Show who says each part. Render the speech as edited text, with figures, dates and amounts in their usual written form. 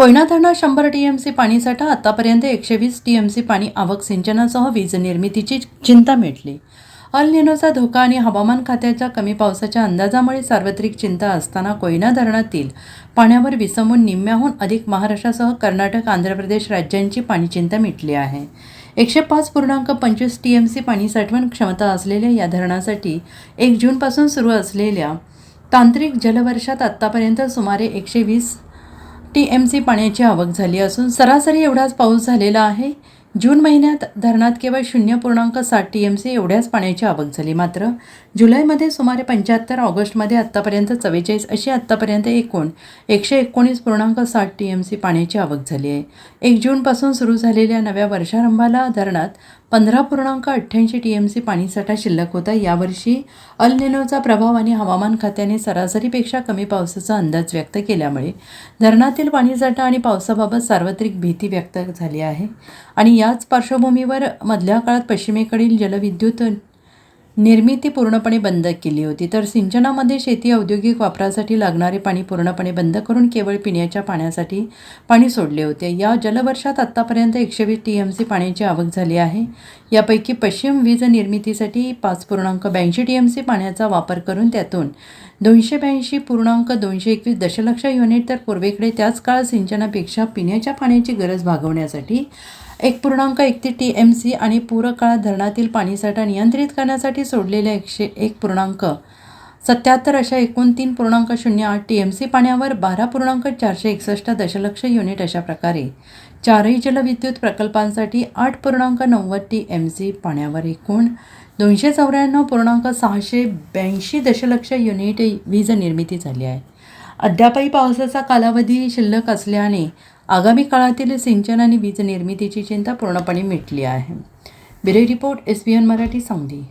Speaker 1: कोयना धरणात 100 टीएमसी पाणीसाठा, आतापर्यंत 120 टीएमसी पाणी आवक, सिंचनासह वीज निर्मितीची चिंता मिटली. अल निनोचा धोका आणि हवामान खात्याच्या कमी पावसाच्या अंदाजामुळे सार्वत्रिक चिंता असताना कोयना धरणातील पाण्यावर विसंबून निम्म्याहून अधिक महाराष्ट्रासह कर्नाटक, आंध्र प्रदेश राज्यांची पाणीचिंता मिटली आहे. 105.25 टीएमसी पाणी साठवण क्षमता असलेल्या या धरणासाठी 1 जूनपासून सुरू असलेल्या तांत्रिक जलवर्षात आत्तापर्यंत सुमारे 120 टीएमसी पाण्याची आवक झाली असून सरासरी एवढाच पाऊस झालेला आहे. जून महिन्यात धरणात केवळ 0.7 टीएमसी एवढ्याच पाण्याची आवक झाली. मात्र जुलैमध्ये सुमारे 75, ऑगस्टमध्ये आत्तापर्यंत 44 अशी आत्तापर्यंत एकूण 119.7 टीएमसी पाण्याची आवक झाली आहे. 1 जूनपासून सुरू झालेल्या नव्या वर्षारंभाला धरणात 15.88 टीएमसी पाणीसाठा शिल्लक होता. यावर्षी अल निनोचा प्रभाव आणि हवामान खात्याने सरासरीपेक्षा कमी पावसाचा अंदाज व्यक्त केल्यामुळे धरणातील पाणीसाठा आणि पावसाबाबत सार्वत्रिक भीती व्यक्त झाली आहे. आणि याच पार्श्वभूमीवर मधल्या काळात पश्चिमेकडील जलविद्युत निर्मिती पूर्णपणे बंद केली होती, तर सिंचनामध्ये शेती, औद्योगिक वापरासाठी लागणारे पाणी पूर्णपणे बंद करून केवळ पिण्याच्या पाण्यासाठी पाणी सोडले होते. या जलवर्षात आत्तापर्यंत 120 टीएमसी पाण्याची आवक झाली आहे. यापैकी पश्चिम वीज निर्मितीसाठी 5.82 टीएमसी पाण्याचा वापर करून त्यातून 282.221 दशलक्ष युनिट, तर पूर्वेकडे त्याच काळात सिंचनापेक्षा पिण्याच्या पाण्याची गरज भागवण्यासाठी 1.31 टीएमसी आणि पूर काळात धरणातील पाणीसाठा नियंत्रित करण्यासाठी सोडलेल्या 101.77 अशा एकूण 3.08 टीएमसी पाण्यावर 12.461 दशलक्ष युनिट अशा प्रकारे चारही जलविद्युत प्रकल्पांसाठी 8.90 टीएमसी पाण्यावर एकूण 294.682 दशलक्ष युनिट वीज निर्मिती झाली आहे. अद्यापही पावसाचा कालावधी शिल्लक असल्याने आगामी काळातील सिंचन आणि वीज निर्मितीची चिंता पूर्णपणे मिटली आहे. Bureau report, SBN Marathi, Sangli.